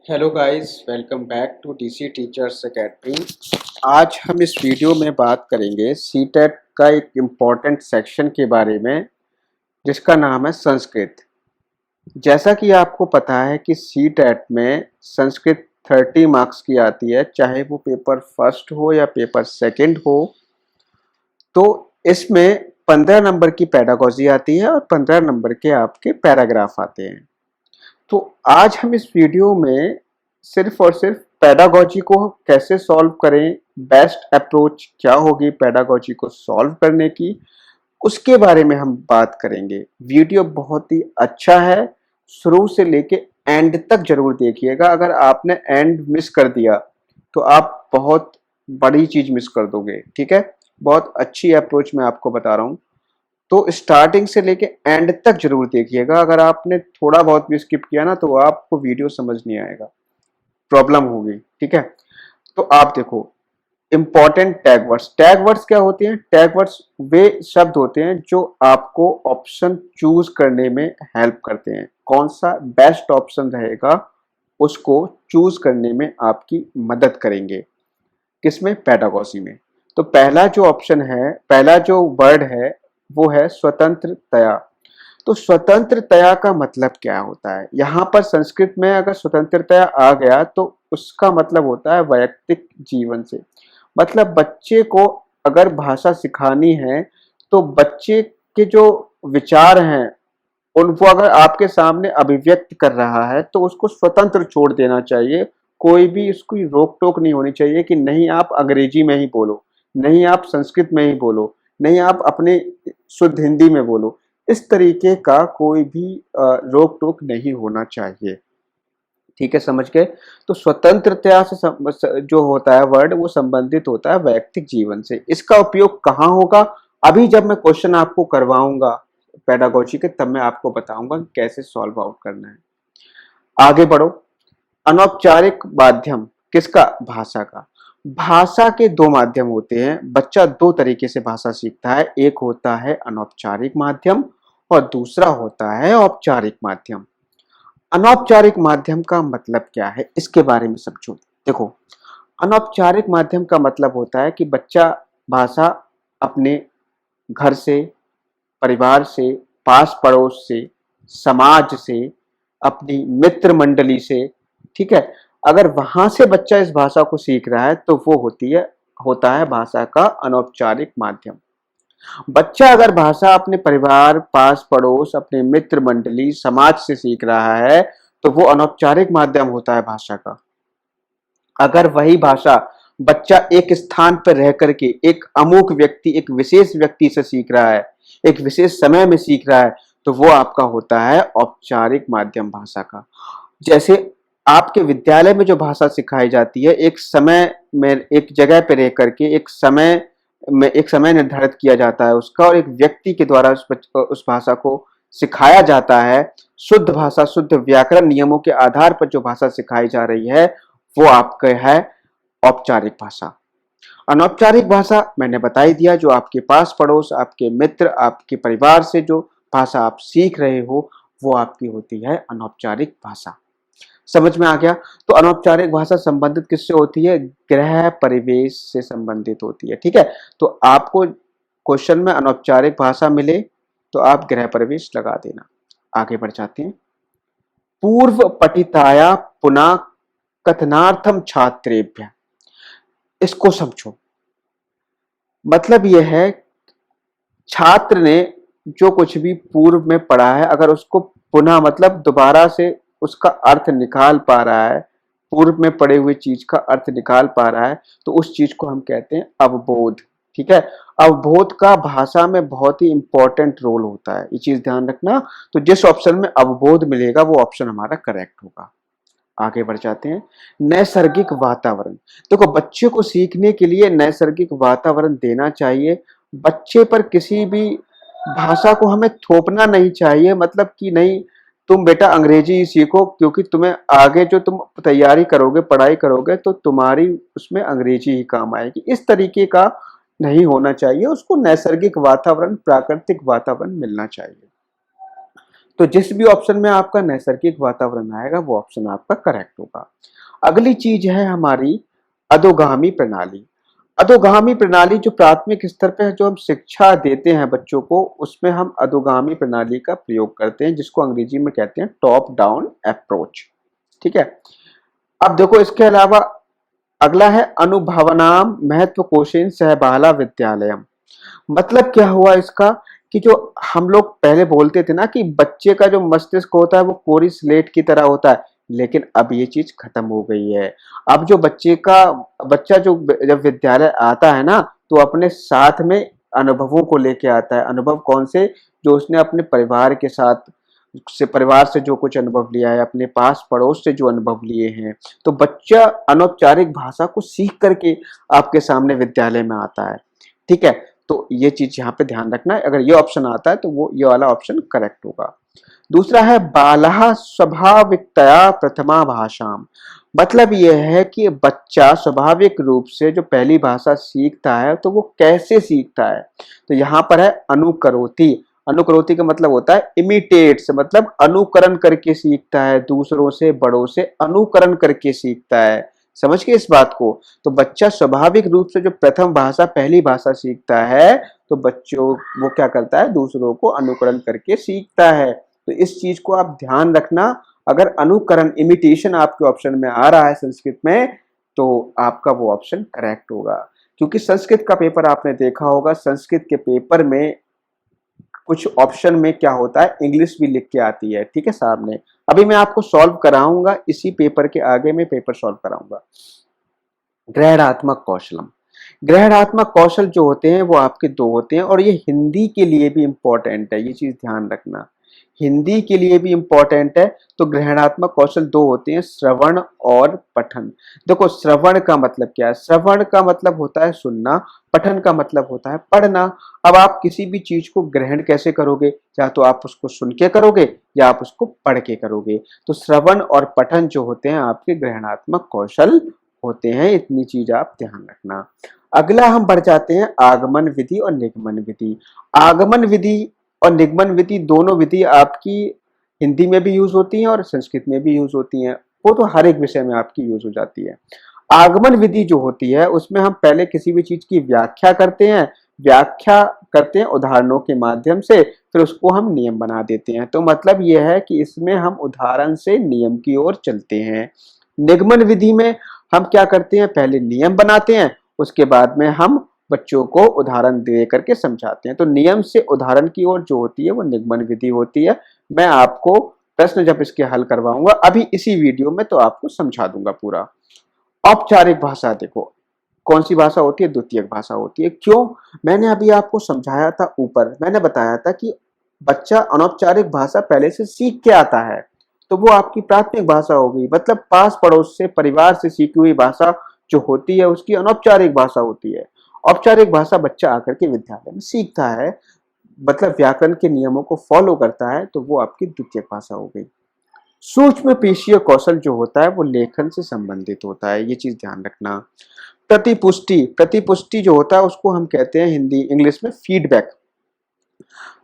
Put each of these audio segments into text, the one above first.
Hello guys, welcome back to DC teachers academy. आज हम इस वीडियो में बात करेंगे सीटेट का एक इम्पॉर्टेंट सेक्शन के बारे में जिसका नाम है संस्कृत। जैसा कि आपको पता है कि सीटेट में संस्कृत 30 मार्क्स की आती है, चाहे वो पेपर फर्स्ट हो या पेपर सेकंड हो। तो इसमें 15 नंबर की पेडागोजी आती है और 15 नंबर के आपके पैराग्राफ आते हैं। तो आज हम इस वीडियो में सिर्फ और सिर्फ पेडागोजी को कैसे सॉल्व करें, बेस्ट अप्रोच क्या होगी पेडागोजी को सॉल्व करने की, उसके बारे में हम बात करेंगे। वीडियो बहुत ही अच्छा है, शुरू से लेके एंड तक जरूर देखिएगा। अगर आपने एंड मिस कर दिया तो आप बहुत बड़ी चीज मिस कर दोगे। ठीक है, बहुत अच्छी अप्रोच मैं आपको बता रहा हूँ, तो स्टार्टिंग से लेके एंड तक जरूर देखिएगा। अगर आपने थोड़ा बहुत भी स्किप किया ना तो आपको वीडियो समझ नहीं आएगा, प्रॉब्लम होगी। ठीक है, तो आप देखो important tag words. Tag words क्या होते हैं? टैग वर्ड्स वे शब्द होते हैं जो आपको ऑप्शन चूज करने में हेल्प करते हैं। कौन सा बेस्ट ऑप्शन रहेगा उसको चूज करने में आपकी मदद करेंगे। किसमें? पेडागोजी में। तो पहला जो ऑप्शन है, पहला जो वर्ड है वो है स्वतंत्रतया। तो स्वतंत्रतया का मतलब क्या होता है? यहाँ पर संस्कृत में अगर स्वतंत्रतया आ गया तो उसका मतलब होता है वैयक्तिक जीवन से। मतलब बच्चे को अगर भाषा सिखानी है तो बच्चे के जो विचार हैं उनको अगर आपके सामने अभिव्यक्त कर रहा है तो उसको स्वतंत्र छोड़ देना चाहिए। कोई भी उसकी रोक टोक नहीं होनी चाहिए कि नहीं आप अंग्रेजी में ही बोलो, नहीं आप संस्कृत में ही बोलो, नहीं आप अपने शुद्ध हिंदी में बोलो। इस तरीके का कोई भी रोक टोक नहीं होना चाहिए। ठीक है, समझ गए? तो स्वतंत्रता से जो होता है वर्ड वो संबंधित होता है वैयक्तिक जीवन से। इसका उपयोग कहाँ होगा? अभी जब मैं क्वेश्चन आपको करवाऊंगा पेडागोजी के तब मैं आपको बताऊंगा कि कैसे सॉल्व आउट करना है। आगे बढ़ो। अनौपचारिक माध्यम किसका? भाषा का। भाषा के दो माध्यम होते हैं। बच्चा दो तरीके से भाषा सीखता है, एक होता है अनौपचारिक माध्यम और दूसरा होता है औपचारिक माध्यम। अनौपचारिक माध्यम का मतलब क्या है इसके बारे में समझो। देखो, अनौपचारिक माध्यम का मतलब होता है कि बच्चा भाषा अपने घर से, परिवार से, पास पड़ोस से, समाज से, अपनी मित्र मंडली से, ठीक है, अगर वहां से बच्चा इस भाषा को सीख रहा है तो वो होता है भाषा का अनौपचारिक माध्यम। बच्चा अगर भाषा अपने परिवार, पास पड़ोस, अपने मित्र मंडली, समाज से सीख रहा है तो वो अनौपचारिक माध्यम होता है भाषा का। अगर वही भाषा बच्चा एक स्थान पर रह करके एक अमुक व्यक्ति, एक विशेष व्यक्ति से सीख रहा है, एक विशेष समय में सीख रहा है, तो वो आपका होता है औपचारिक माध्यम भाषा का। जैसे आपके विद्यालय में जो भाषा सिखाई जाती है, एक समय में एक जगह पर रह करके एक समय निर्धारित किया जाता है उसका, और एक व्यक्ति के द्वारा उस भाषा को सिखाया जाता है। शुद्ध भाषा, शुद्ध व्याकरण नियमों के आधार पर जो भाषा सिखाई जा रही है वो आपका है औपचारिक भाषा। अनौपचारिक भाषा मैंने बता ही दिया, जो आपके पास पड़ोस, आपके मित्र, आपके परिवार से जो भाषा आप सीख रहे हो वो आपकी होती है अनौपचारिक भाषा। समझ में आ गया? तो अनौपचारिक भाषा संबंधित किससे होती है? गृह परिवेश से संबंधित होती है। ठीक है, तो आपको क्वेश्चन में अनौपचारिक भाषा मिले तो आप गृह परिवेश लगा देना। आगे बढ़ जाते हैं। पूर्व पठिताया पुनः कथनार्थम छात्रेभ्य। इसको समझो। मतलब यह है, छात्र ने जो कुछ भी पूर्व में पढ़ा है अगर उसको पुनः मतलब दोबारा से उसका अर्थ निकाल पा रहा है, पूर्व में पढ़े हुए चीज का अर्थ निकाल पा रहा है, तो उस चीज को हम कहते हैं अवबोध। ठीक है, अवबोध का भाषा में बहुत ही इंपॉर्टेंट रोल होता है, ये चीज ध्यान रखना। तो जिस ऑप्शन में अवबोध मिलेगा वो ऑप्शन हमारा करेक्ट होगा। आगे बढ़ जाते हैं। नैसर्गिक वातावरण। देखो, बच्चे को सीखने के लिए नैसर्गिक वातावरण देना चाहिए। बच्चे पर किसी भी भाषा को हमें थोपना नहीं चाहिए, मतलब कि नहीं तुम बेटा अंग्रेजी ही सीखो क्योंकि तुम्हें आगे जो तुम तैयारी करोगे, पढ़ाई करोगे तो तुम्हारी उसमें अंग्रेजी ही काम आएगी। इस तरीके का नहीं होना चाहिए। उसको नैसर्गिक वातावरण, प्राकृतिक वातावरण मिलना चाहिए। तो जिस भी ऑप्शन में आपका नैसर्गिक वातावरण आएगा वो ऑप्शन आपका करेक्ट होगा। अगली चीज है हमारी अधोगामी प्रणाली। अधोगामी प्रणाली जो प्राथमिक स्तर पे जो हम शिक्षा देते हैं बच्चों को, उसमें हम अधोगामी प्रणाली का प्रयोग करते हैं, जिसको अंग्रेजी में कहते हैं टॉप डाउन अप्रोच। ठीक है। अब देखो इसके अलावा अगला है अनुभवनाम महत्व कोशेन सहबाला विद्यालयम। मतलब क्या हुआ इसका कि जो हम लोग पहले बोलते थे ना कि बच्चे का जो मस्तिष्क होता है वो कोरी स्लेट की तरह होता है, लेकिन अब ये चीज खत्म हो गई है। अब जो बच्चा जो जब विद्यालय आता है ना, तो अपने साथ में अनुभवों को लेके आता है। अनुभव कौन से? जो उसने अपने परिवार से जो कुछ अनुभव लिया है, अपने पास पड़ोस से जो अनुभव लिए हैं। तो बच्चा अनौपचारिक भाषा को सीख करके आपके सामने विद्यालय में आता है। ठीक है। तो ये चीज यहाँ पे ध्यान रखना है, अगर ये ऑप्शन आता है तो वो ये वाला ऑप्शन करेक्ट होगा। दूसरा है बालः स्वाभाविकतया प्रथमा भाषाम। मतलब ये है कि बच्चा स्वाभाविक रूप से जो पहली भाषा सीखता है तो वो कैसे सीखता है? तो यहाँ पर है अनुकरोति। अनुकरोति का मतलब होता है इमिटेट्स, मतलब अनुकरण करके सीखता है, दूसरों से बड़ों से अनुकरण करके सीखता है। समझ गए इस बात को? तो बच्चा स्वाभाविक रूप से जो प्रथम भाषा पहली भाषा सीखता है तो बच्चों वो क्या करता है? दूसरों को अनुकरण करके सीखता है। तो इस चीज को आप ध्यान रखना। अगर अनुकरण इमिटेशन आपके ऑप्शन में आ रहा है संस्कृत में, तो आपका वो ऑप्शन करेक्ट होगा। क्योंकि संस्कृत का पेपर आपने देखा होगा, संस्कृत के पेपर में कुछ ऑप्शन में क्या होता है, इंग्लिश भी लिख के आती है। ठीक है सामने। अभी मैं आपको सॉल्व कराऊंगा, इसी पेपर के आगे में पेपर सॉल्व कराऊंगा। ग्रहणात्मक कौशलम। ग्रहणात्मक कौशल जो होते हैं वो आपके दो होते हैं, और ये हिंदी के लिए भी इंपॉर्टेंट है, ये चीज ध्यान रखना। हिंदी के लिए भी इंपॉर्टेंट है। तो ग्रहणात्मक कौशल दो होते हैं, श्रवण और पठन। देखो श्रवण का मतलब क्या है? श्रवण का मतलब होता है सुनना, पठन का मतलब होता है पढ़ना। अब आप किसी भी चीज को ग्रहण कैसे करोगे? या तो आप उसको सुन के करोगे या आप उसको पढ़ के करोगे। तो श्रवण और पठन जो होते हैं आपके ग्रहणात्मक कौशल होते हैं। इतनी चीज आप ध्यान रखना। अगला हम बढ़ जाते हैं आगमन विधि और निगमन विधि। आगमन विधि और निगमन विधि दोनों विधि आपकी हिंदी में भी यूज होती हैं और संस्कृत में भी यूज होती हैं। वो तो हर एक विषय में आपकी यूज हो जाती है। आगमन विधि जो होती है उसमें हम पहले किसी भी चीज की व्याख्या करते हैं, उदाहरणों के माध्यम से, फिर उसको हम नियम बना देते हैं। तो मतलब यह है कि इसमें हम उदाहरण से नियम की ओर चलते हैं। निगमन विधि में हम क्या करते हैं? पहले नियम बनाते हैं, उसके बाद में हम बच्चों को उदाहरण दे करके समझाते हैं। तो नियम से उदाहरण की ओर जो होती है वो निगमन विधि होती है। मैं आपको प्रश्न जब इसके हल करवाऊंगा अभी इसी वीडियो में, तो आपको समझा दूंगा पूरा। औपचारिक भाषा देखो कौन सी भाषा होती है? द्वितीयक भाषा होती है। क्यों? मैंने अभी आपको समझाया था, ऊपर मैंने बताया था कि बच्चा अनौपचारिक भाषा पहले से सीख के आता है, तो वो आपकी प्राथमिक भाषा होगी। मतलब पास पड़ोस से, परिवार से सीखी हुई भाषा जो होती है उसकी अनौपचारिक भाषा होती है। औपचारिक भाषा बच्चा आकर के विद्यालय में सीखता है, मतलब व्याकरण के नियमों को फॉलो करता है, तो वो आपकी द्वितीयक भाषा हो गई। सूक्ष्म पेशीय कौशल जो होता है वो लेखन से संबंधित होता है, ये चीज ध्यान रखना। प्रतिपुष्टि, प्रतिपुष्टि जो होता है उसको हम कहते हैं हिंदी इंग्लिश में फीडबैक।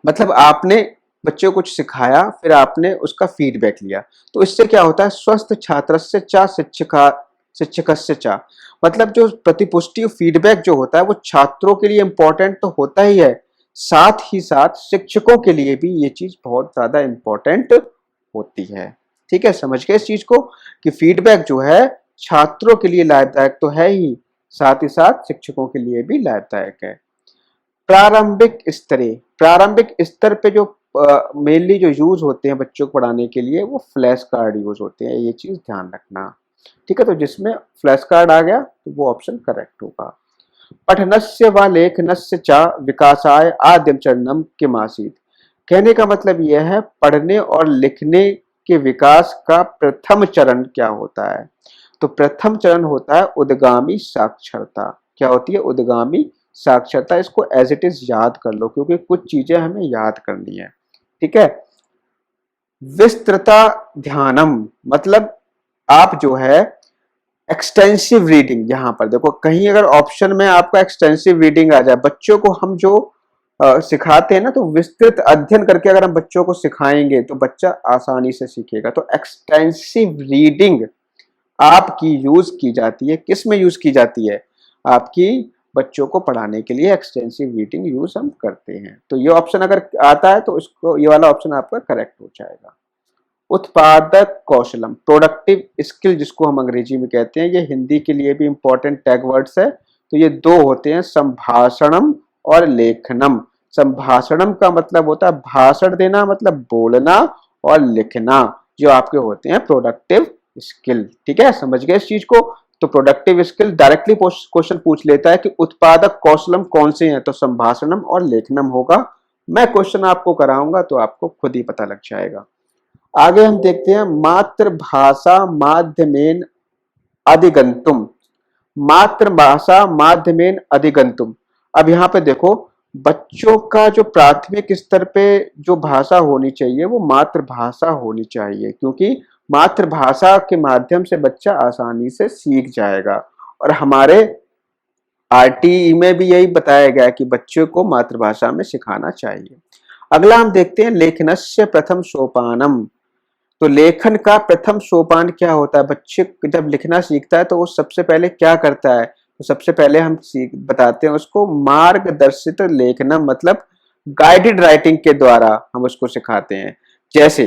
मतलब आपने बच्चे को कुछ सिखाया, फिर आपने उसका फीडबैक लिया, तो इससे क्या होता है? स्वस्थ छात्रस्य च शिक्षकस्य च। मतलब जो प्रतिपुष्टि फीडबैक जो होता है वो छात्रों के लिए इंपॉर्टेंट तो होता ही है, साथ ही साथ शिक्षकों के लिए भी ये चीज बहुत ज्यादा इंपॉर्टेंट होती है। ठीक है, समझ गए इस चीज को कि फीडबैक जो है छात्रों के लिए लाभदायक तो है ही, साथ ही साथ शिक्षकों के लिए भी लाभदायक है। प्रारंभिक स्तर पे जो मेनली जो यूज होते हैं बच्चों को पढ़ाने के लिए वो फ्लैश कार्ड यूज होते हैं, ये चीज ध्यान रखना। ठीक है, तो जिसमें फ्लैश कार्ड आ गया तो वो ऑप्शन करेक्ट होगा। पठनस्य व लेखनस्य च विकासाय आद्यम चरणम किमासीत्। कहने का मतलब यह है पढ़ने और लिखने के विकास का प्रथम चरण क्या होता है? तो प्रथम चरण होता है उद्गामी साक्षरता। क्या होती है? उद्गामी साक्षरता। इसको एज इट इज याद कर लो क्योंकि कुछ चीजें हमें याद करनी है। ठीक है। विस्तृता ध्यानम, मतलब आप जो है एक्सटेंसिव रीडिंग, यहां पर देखो कहीं अगर ऑप्शन में आपका एक्सटेंसिव रीडिंग आ जाए, बच्चों को हम जो सिखाते हैं ना, तो विस्तृत अध्ययन करके अगर हम बच्चों को सिखाएंगे तो बच्चा आसानी से सीखेगा। तो एक्सटेंसिव रीडिंग आपकी यूज की जाती है, किस में यूज की जाती है? आपकी बच्चों को पढ़ाने के लिए एक्सटेंसिव रीडिंग यूज हम करते हैं। तो ये ऑप्शन अगर आता है तो इसको, ये वाला ऑप्शन आपका करेक्ट हो जाएगा। उत्पादक कौशलम, प्रोडक्टिव स्किल जिसको हम अंग्रेजी में कहते हैं, ये हिंदी के लिए भी इंपॉर्टेंट टैग वर्ड्स है। तो ये दो होते हैं, संभाषणम और लेखनम। संभाषणम का मतलब होता है भाषण देना, मतलब बोलना, और लिखना जो आपके होते हैं प्रोडक्टिव स्किल। ठीक है, समझ गए इस चीज को? तो प्रोडक्टिव स्किल डायरेक्टली क्वेश्चन पूछ लेता है कि उत्पादक कौशलम कौन से हैं, तो संभाषणम और लेखनम होगा। मैं क्वेश्चन आपको कराऊंगा तो आपको खुद ही पता लग जाएगा। आगे हम देखते हैं मातृभाषा माध्यमेन अधिगंतुम। मातृभाषा माध्यमेन अधिगंतुम। अब यहाँ पे देखो, बच्चों का जो प्राथमिक स्तर पे जो भाषा होनी चाहिए वो मातृभाषा होनी चाहिए, क्योंकि मातृभाषा के माध्यम से बच्चा आसानी से सीख जाएगा। और हमारे आरटीई में भी यही बताया गया कि बच्चों को मातृभाषा में सिखाना चाहिए। अगला हम देखते हैं लेखनस्य प्रथम सोपानम। तो लेखन का प्रथम सोपान क्या होता है? बच्चे जब लिखना सीखता है तो वो सबसे पहले क्या करता है? तो सबसे पहले हम बताते हैं उसको मार्गदर्शित लेखनम, मतलब गाइडेड राइटिंग के द्वारा हम उसको सिखाते हैं। जैसे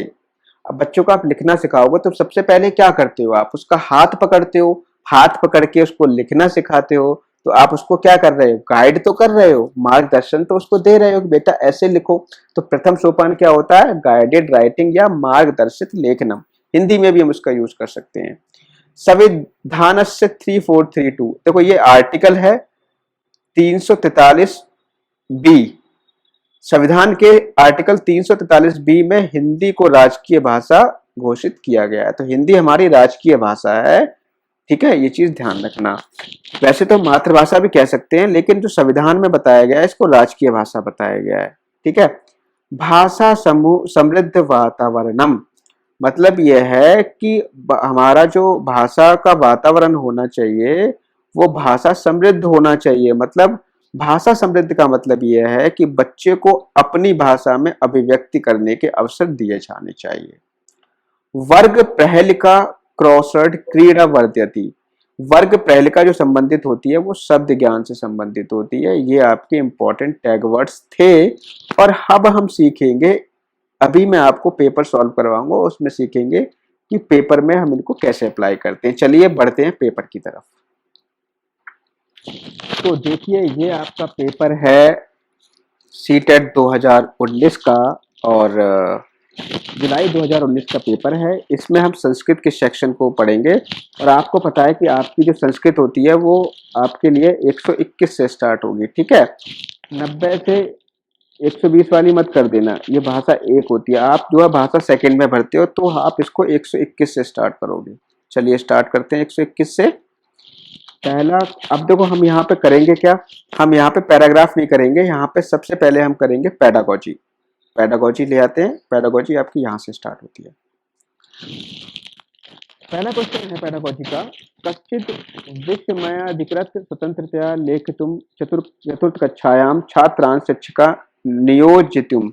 अब बच्चों को आप लिखना सिखाओगे तो सबसे पहले क्या करते हो? आप उसका हाथ पकड़ते हो, हाथ पकड़ के उसको लिखना सिखाते हो। तो आप उसको क्या कर रहे हो? गाइड तो कर रहे हो, मार्गदर्शन तो उसको दे रहे हो कि बेटा ऐसे लिखो। तो प्रथम सोपान क्या होता है? गाइडेड राइटिंग या मार्गदर्शित लेखनम। हिंदी में भी हम उसका यूज कर सकते हैं। संविधान से 3432, देखो ये आर्टिकल है 343 बी। संविधान के आर्टिकल 343 बी में हिंदी को राजकीय भाषा घोषित किया गया है। तो हिंदी हमारी राजकीय भाषा है। ठीक है, ये चीज ध्यान रखना। वैसे तो मातृभाषा भी कह सकते हैं, लेकिन जो संविधान में बताया गया है इसको राजकीय भाषा बताया गया है। ठीक है, भाषा समूह समृद्ध वातावरणम, मतलब यह है कि हमारा जो भाषा का वातावरण होना चाहिए वो भाषा समृद्ध होना चाहिए। मतलब भाषा समृद्ध का मतलब यह है कि बच्चे को अपनी भाषा में अभिव्यक्ति करने के अवसर दिए जाने चाहिए। वर्ग प्रहेलिका क्रॉसवर्ड क्रीड़ा वर्ध्यति। वर्ग प्रहेलिका जो संबंधित होती है वो शब्द ज्ञान से संबंधित होती है। ये आपके इंपॉर्टेंट टैग वर्ड्स थे। और अब हम सीखेंगे, अभी मैं आपको पेपर सॉल्व करवाऊंगा, उसमें सीखेंगे कि पेपर में हम इनको कैसे अप्लाई करते हैं। चलिए बढ़ते हैं पेपर की तरफ। तो देखिए, ये आपका पेपर है सीटेट 2019 का, और जुलाई 2019 का पेपर है। इसमें हम संस्कृत के सेक्शन को पढ़ेंगे। और आपको पता है कि आपकी जो संस्कृत होती है वो आपके लिए 121 से स्टार्ट होगी। ठीक है, 90 से 120 वाली मत कर देना, ये भाषा एक होती है। आप जो है भाषा सेकंड में भरते हो तो आप इसको 121 से स्टार्ट करोगे। चलिए स्टार्ट करते हैं 121 से। पहला, अब देखो हम यहाँ पे करेंगे क्या, हम यहाँ पे पैराग्राफ नहीं करेंगे, यहाँ पे सबसे पहले हम करेंगे पेडागोजी। पेडागोजी ले आते हैं। पेडागोजी आपकी यहाँ से स्टार्ट होती है। पहला क्वेश्चन है पेडागोजी का, कश्चित विषमयाधिकृत स्वतंत्रतया लेखितुम चतुर्थ कक्षायाम छात्रान शिक्षिका नियोजितुम।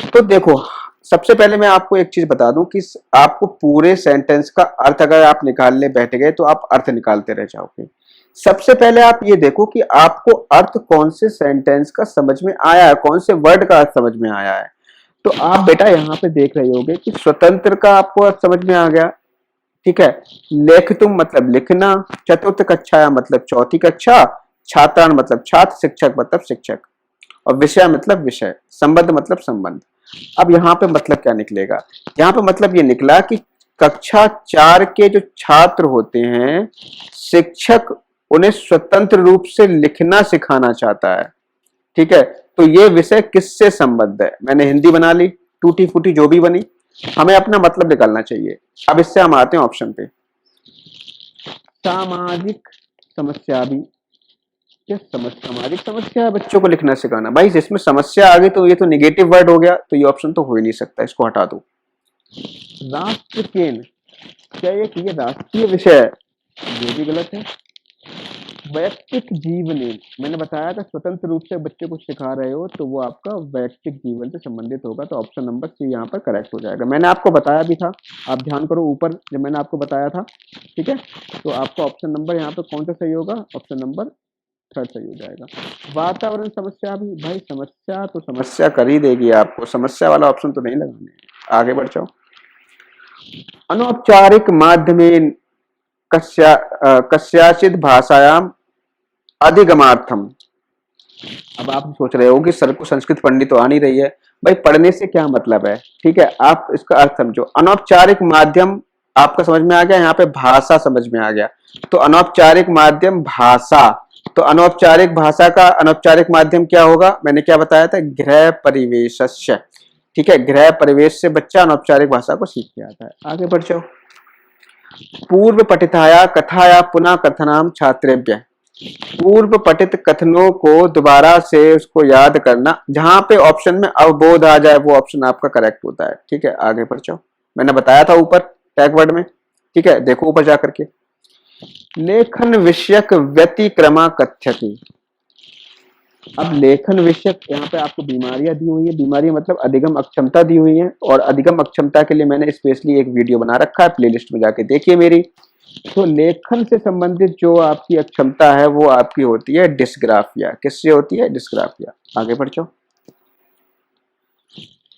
तो देखो, सबसे पहले मैं आपको एक चीज बता दूं कि आपको पूरे सेंटेंस का अर्थ अगर आप निकालने बैठ गए तो आप अर्थ निकालते रह जाओगे। सबसे पहले आप ये देखो कि आपको अर्थ कौन से सेंटेंस का समझ में आया है, कौन से वर्ड का अर्थ समझ में आया है। तो आप बेटा यहाँ पे देख रहे होगे कि स्वतंत्र का आपको अर्थ समझ में आ गया। ठीक है, लेखितुम मतलब लिखना, चतुर्थ कक्षा मतलब चौथी कक्षा, छात्रान मतलब छात्र, शिक्षक मतलब शिक्षक, और विषय मतलब विषय, संबंध मतलब संबंध। अब यहाँ पे मतलब क्या निकलेगा? यहाँ पे मतलब ये निकला कि कक्षा 4 के जो छात्र होते हैं, शिक्षक उन्हें स्वतंत्र रूप से लिखना सिखाना चाहता है। ठीक है, तो ये विषय किससे संबद्ध है? मैंने हिंदी बना ली, टूटी फूटी जो भी बनी, हमें अपना मतलब निकालना चाहिए। अब इससे हम आते हैं ऑप्शन पे। सामाजिक समस्या भी, सामाजिक समस्या है बच्चों को लिखना सिखाना। भाई जिसमें समस्या आ गई तो ये तो निगेटिव वर्ड हो गया, तो ये ऑप्शन तो हो ही नहीं सकता, इसको हटा दो। राष्ट्र केन, क्या ये राष्ट्रीय विषय है? ये भी गलत है। वैयक्तिक जीवन, मैंने बताया था स्वतंत्र रूप से बच्चे को सिखा रहे हो तो वो आपका वैयक्तिक जीवन से संबंधित होगा, तो ऑप्शन नंबर सी यहाँ पर करेक्ट हो जाएगा। मैंने आपको बताया भी था, आप ध्यान करो ऊपर जब मैंने आपको बताया था, ठीक है। तो आपका ऑप्शन नंबर यहाँ पर कौन सा सही होगा, ऑप्शन नंबर थर्ड सही हो जाएगा। वातावरण समस्या भी, भाई समस्या तो समस्या कर ही देगी आपको, समस्या वाला ऑप्शन तो नहीं लगाने। आगे बढ़ जाओ। अनौपचारिक माध्यमेन कस्याचित भाषायाम अधिगमार्थम। अब आप सोच रहे हो कि सर को संस्कृत पढ़नी तो आ नहीं रही है। भाई पढ़ने से क्या मतलब है, ठीक है, आप इसका अर्थ समझो। अनौपचारिक माध्यम आपका समझ में आ गया, यहाँ पे भाषा समझ में आ गया। तो अनौपचारिक माध्यम भाषा, तो अनौपचारिक भाषा का अनौपचारिक माध्यम क्या होगा, मैंने क्या बताया था, गृह परिवेशस्य, ठीक है। गृह परिवेश से बच्चा अनौपचारिक भाषा को सीख के आता है। आगे बढ़ जाओ। पूर्व पठिताया कथाया पुनः कथनाम छात्रेभ्य। पूर्व पठित कथनों को दोबारा से उसको याद करना, जहां पे ऑप्शन में अवबोध आ जाए वो ऑप्शन आपका करेक्ट होता है, ठीक है। आगे बढ़ जाओ, मैंने बताया था ऊपर टैग वर्ड में, ठीक है, देखो ऊपर जाकर के। लेखन विषयक व्यतिक्रमा कथ्यति। अब लेखन विषयक यहाँ पे आपको बीमारियां दी हुई है, बीमारियां मतलब अधिगम अक्षमता दी हुई है, और अधिगम अक्षमता के लिए मैंने स्पेशली एक वीडियो बना रखा है, प्लेलिस्ट में जाके देखिए मेरी। तो लेखन से संबंधित जो आपकी अक्षमता है वो आपकी होती है डिस्ग्राफिया। किससे होती है, डिस्ग्राफिया। आगे बढ़ जाओ।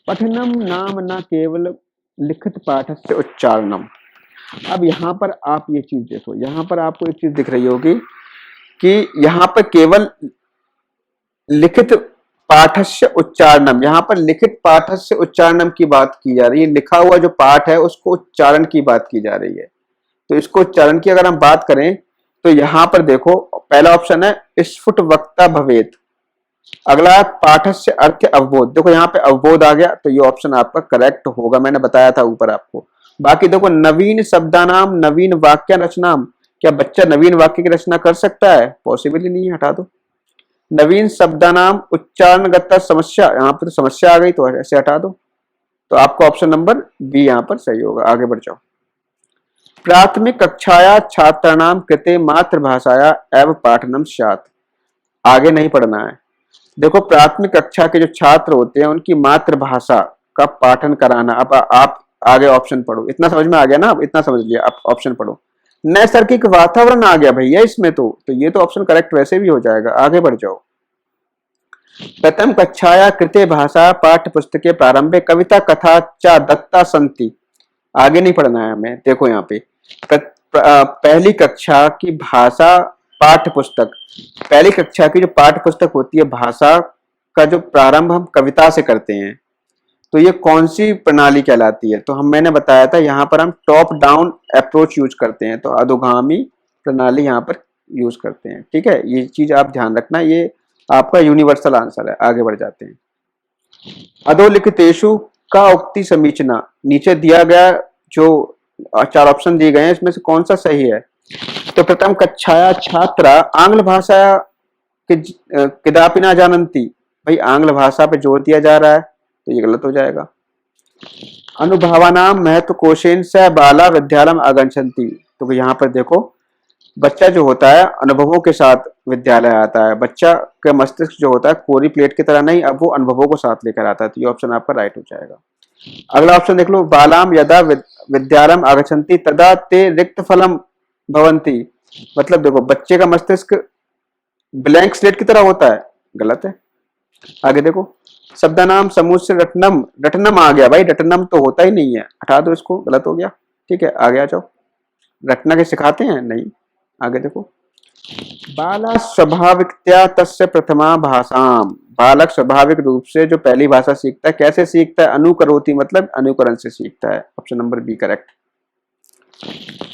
पठनम नाम न केवल लिखित पाठस्य उच्चारणम। अब यहाँ पर आप ये चीज देखो, यहाँ पर आपको एक चीज दिख रही होगी कि यहाँ पर केवल लिखित पाठस्य उच्चारणम, यहाँ पर लिखित पाठस्य उच्चारणम की बात की जा रही है। लिखा हुआ जो पाठ है उसको उच्चारण की बात की जा रही है। तो इसको उच्चारण की अगर हम बात करें तो यहाँ पर देखो पहला ऑप्शन है स्फुट वक्ता भवेत, अगला पाठस्य अर्थ अवबोध। देखो यहाँ पे अवबोध आ गया, तो ये ऑप्शन आपका करेक्ट होगा, मैंने बताया था ऊपर आपको। बाकी देखो नवीन शब्दानाम नवीन वाक्य रचनाम, क्या बच्चा नवीन वाक्य की रचना कर सकता है, पॉसिबल ही नहीं है, हटा दो। नवीन शब्दानाम उच्चारणगत समस्या, यहाँ पर तो समस्या आ गई तो ऐसे हटा दो। तो आपका ऑप्शन नंबर बी यहाँ पर सही होगा। आगे बढ़ जाओ। प्राथमिक कक्षाया छात्राणाम कृते मातृभाषाया एवं पाठनम स्यात्। आगे नहीं पढ़ना है। देखो प्राथमिक कक्षा के जो छात्र होते हैं उनकी मातृभाषा का पाठन कराना। अब आप आगे ऑप्शन पढ़ो, इतना समझ में आ गया ना, अब इतना समझ लिया, आप ऑप्शन पढ़ो। नैसर्गिक वातावरण आ गया भैया इसमें, तो ये तो ऑप्शन करेक्ट वैसे भी हो जाएगा। आगे बढ़ जाओ। प्रथम कक्षाया कृते भाषा पाठ्य पुस्तके प्रारंभे कविता कथा च दत्ता संति। आगे नहीं पढ़ना है हमें। देखो यहाँ पे पहली कक्षा की भाषा पाठ्य पुस्तक, पहली कक्षा की जो पाठ्य पुस्तक होती है भाषा का जो प्रारंभ हम कविता से करते हैं, तो ये कौन सी प्रणाली कहलाती है, तो मैंने बताया था यहाँ पर हम टॉप डाउन अप्रोच यूज करते हैं, तो अधोगामी प्रणाली यहाँ पर यूज करते हैं, ठीक है। ये चीज आप ध्यान रखना, ये आपका यूनिवर्सल आंसर है। आगे बढ़ जाते हैं। अधोलिखितेषु का उक्ति समीचना, नीचे दिया गया जो 4 ऑप्शन दिए गए हैं इसमें से कौन सा सही है, तो प्रथम कक्षाया छात्रा आंग्ल भाषा कदापि न जानन्ति। भाई आंग्ल भाषा पे जोर दिया जा रहा है तो ये गलत हो जाएगा। अनुभवानाम महत्व कोशेन से बाला विद्यालय आगच्छन्ति। तो यहाँ पर देखो बच्चा जो होता है अनुभवों के साथ विद्यालय आता है। बच्चा का मस्तिष्क जो होता है कोरी प्लेट की तरह नहीं, अब वो अनुभवों को साथ लेकर आता है। तो ये ऑप्शन आपका राइट हो जाएगा। अगला ऑप्शन देख लो, बालाम यदा विद्यालयम आगच्छन्ति तदा ते रिक्त फलम भवन्ति। मतलब देखो बच्चे का मस्तिष्क ब्लैंक स्लेट की तरह होता है, गलत है। आगे देखो शब्दानाम समूह से रटनम, रटनम आ गया भाई, रटनम तो होता ही नहीं है, हटा दो इसको, गलत हो गया, ठीक है। आगे आ जाओ। रटना के सिखाते हैं नहीं। आगे देखो बाला स्वाभाविकतया तस्य प्रथमा भाषाम। बालक स्वाभाविक रूप से जो पहली भाषा सीखता है, कैसे सीखता है, अनुकरोति मतलब अनुकरण से सीखता है। Option number B correct.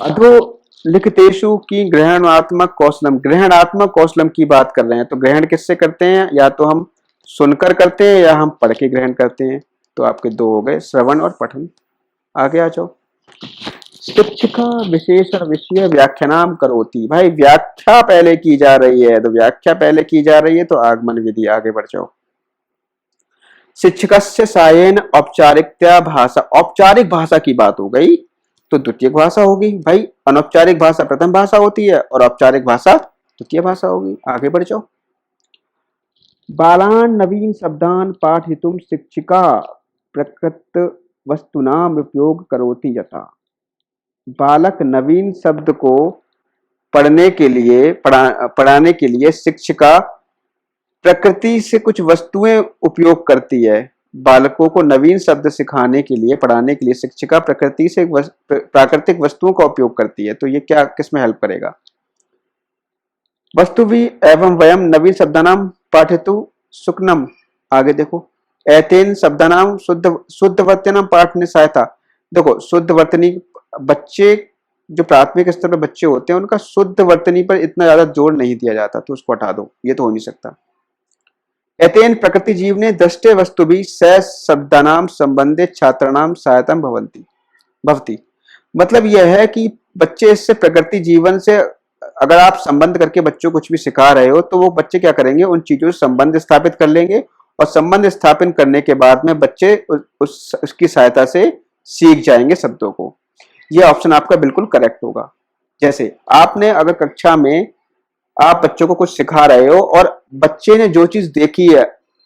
अधोलिखितेषु की ग्रहणात्मक कौशलम, ग्रहणात्मक कौशलम की बात कर रहे हैं, तो ग्रहण किससे करते हैं, या तो हम सुनकर करते हैं या हम पढ़ के ग्रहण करते हैं। तो आपके 2 हो गए, श्रवण और पठन। आगे आ जाओ। शिक्षिका विशेषण विषय व्याख्यानाम करोति। भाई व्याख्या पहले की जा रही है, तो व्याख्या पहले की जा रही है तो आगमन विधि। आगे बढ़ जाओ। शिक्षकस्य सायेन औपचारिकता भाषा, औपचारिक भाषा की बात हो गई तो द्वितीय भाषा होगी। भाई अनौपचारिक भाषा प्रथम भाषा होती है और औपचारिक भाषा तृतीय भाषा होगी। आगे बढ़ जाओ। बालान नवीन शब्दान पाठयितुं शिक्षिका प्रकृत वस्तुनाम उपयोग करोति यथा। बालक नवीन शब्द को पढ़ने के लिए पढ़ाने के लिए शिक्षिका प्रकृति से कुछ वस्तुएं उपयोग करती है। बालकों को नवीन शब्द सिखाने के लिए पढ़ाने के लिए शिक्षिका प्रकृति से प्राकृतिक वस्तुओं का उपयोग करती है। तो ये क्या किसमें हेल्प करेगा? वस्तु भी एवं वयम नवीन शब्दानाम पाठयतु सुकनम। आगे देखो। एतेन शब्दानाम शुद्ध वर्तनम पाठने सहायता। देखो शुद्ध वर्तनी, बच्चे जो प्राथमिक स्तर पर बच्चे होते हैं उनका शुद्ध वर्तनी पर इतना ज्यादा जोर नहीं दिया जाता, तो उसको हटा दो, ये तो हो नहीं सकता। एतेन प्रकृति जीव ने दृष्टे वस्तु भी स शब्दानाम संबंधित छात्राणाम सहायता भवती। मतलब यह है कि बच्चे इससे प्रकृति जीवन से अगर आप संबंध करके बच्चों को कुछ भी सिखा रहे हो तो वो बच्चे क्या करेंगे, उन चीजों से संबंध स्थापित कर लेंगे और संबंध स्थापित करने के बाद में बच्चे उसकी सहायता से सीख जाएंगे शब्दों को। यह ऑप्शन आपका बिल्कुल करेक्ट होगा। जैसे आपने अगर कक्षा में आप बच्चों को कुछ सिखा रहे हो और बच्चे ने जो चीज देखी है,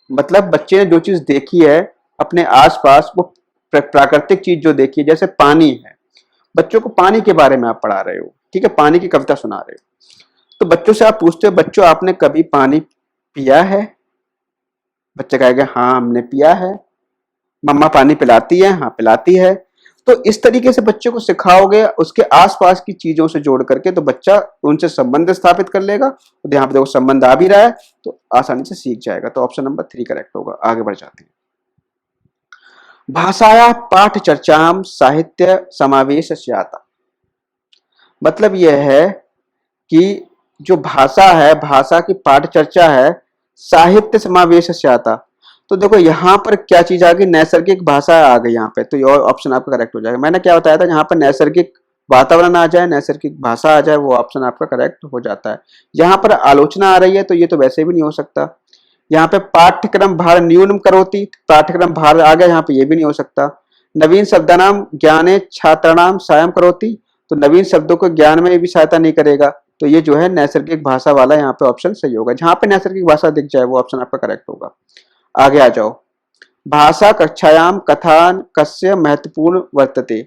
मतलब बच्चे ने जो चीज देखी है अपने आसपास, वो प्राकृतिक चीज जो देखी है, जैसे पानी है, बच्चों को पानी के बारे में आप पढ़ा रहे हो, ठीक है, पानी की कविता सुना रहे हो, तो बच्चों से आप पूछते हो, बच्चों आपने कभी पानी पिया है? बच्चे कहेंगे हाँ हमने पिया है। मम्मा पानी पिलाती है? हाँ पिलाती है। तो इस तरीके से बच्चे को सिखाओगे उसके आसपास की चीजों से जोड़ करके, तो बच्चा उनसे संबंध स्थापित कर लेगा। तो यहाँ पे देखो संबंध आ भी रहा है तो आसानी से सीख जाएगा। तो ऑप्शन नंबर 3 करेक्ट होगा। आगे बढ़ जाते हैं। भाषाया पाठ चर्चाम साहित्य समावेश स्यात्। मतलब यह है कि जो भाषा है, भाषा की पाठ चर्चा है, साहित्य समावेश स्यात्। तो देखो यहाँ पर क्या चीज आ गई, नैसर्गिक भाषा आ गई यहाँ पे, तो ये ऑप्शन आपका करेक्ट हो जाएगा। मैंने क्या बताया था, यहाँ पर नैसर्गिक वातावरण आ जाए, नैसर्गिक भाषा आ जाए, वो ऑप्शन आपका करेक्ट हो जाता है। यहाँ पर आलोचना आ रही है तो ये तो वैसे भी नहीं हो सकता। यहाँ पे पाठ्यक्रम भार न्यूनम करोति, पाठ्यक्रम भार आ गया, यहाँ पे ये भी नहीं हो सकता। नवीन शब्दानाम ज्ञाने छात्राणाम सायं करोति, तो नवीन शब्दों को ज्ञान में भी सहायता नहीं करेगा। तो ये जो है नैसर्गिक भाषा वाला यहाँ पे ऑप्शन सही होगा। जहां पे नैसर्गिक भाषा दिख जाए वो ऑप्शन आपका करेक्ट होगा। आगे आ जाओ। भाषा कक्षायाम कथान कस्य महत्वपूर्ण वर्तते।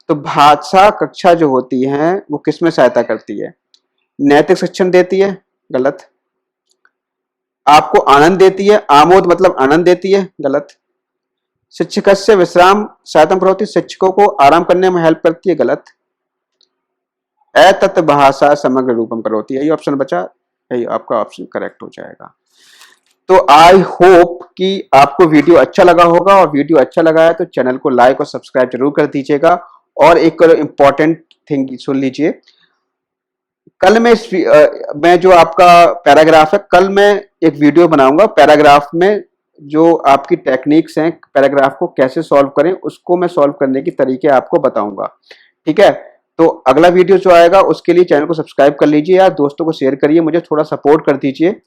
तो भाषा कक्षा जो होती है वो किसमें सहायता करती है? नैतिक शिक्षण देती है, गलत। आपको आनंद देती है, आमोद मतलब आनंद देती है, गलत। शिक्षकस्य विश्राम सहायता करोति, शिक्षकों को आराम करने में हेल्प करती है, गलत। एतत् भाषा समग्र रूपम करोति, यही ऑप्शन बचा, यही आपका ऑप्शन करेक्ट हो जाएगा। तो आई होप कि आपको वीडियो अच्छा लगा होगा, और वीडियो अच्छा लगा है तो चैनल को लाइक और सब्सक्राइब जरूर कर दीजिएगा। और एक इंपॉर्टेंट थिंग सुन लीजिए, कल मैं जो आपका पैराग्राफ है, कल मैं एक वीडियो बनाऊंगा पैराग्राफ में जो आपकी टेक्निक्स हैं, पैराग्राफ को कैसे सॉल्व करें उसको मैं सॉल्व करने की तरीके आपको बताऊंगा, ठीक है। तो अगला वीडियो जो आएगा उसके लिए चैनल को सब्सक्राइब कर लीजिए, या दोस्तों को शेयर करिए, मुझे थोड़ा सपोर्ट कर दीजिए,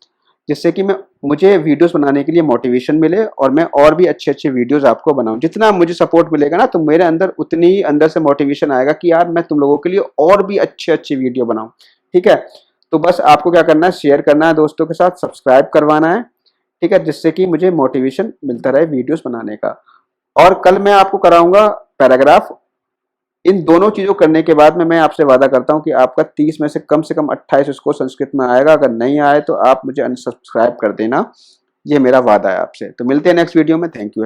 जिससे कि मुझे वीडियोस बनाने के लिए मोटिवेशन मिले और मैं और भी अच्छे अच्छे वीडियोस आपको बनाऊं। जितना मुझे सपोर्ट मिलेगा ना, तो मेरे अंदर उतनी ही अंदर से मोटिवेशन आएगा कि यार मैं तुम लोगों के लिए और भी अच्छे अच्छे वीडियो बनाऊं, ठीक है। तो बस आपको क्या करना है, शेयर करना है दोस्तों के साथ, सब्सक्राइब करवाना है, ठीक है, जिससे कि मुझे मोटिवेशन मिलता रहे वीडियोस बनाने का। और कल मैं आपको कराऊंगा पैराग्राफ। इन दोनों चीजों करने के बाद में मैं आपसे वादा करता हूं कि आपका 30 में से कम 28 स्कोर संस्कृत में आएगा। अगर नहीं आए तो आप मुझे अनसब्सक्राइब कर देना, ये मेरा वादा है आपसे। तो मिलते हैं नेक्स्ट वीडियो में। Thank you.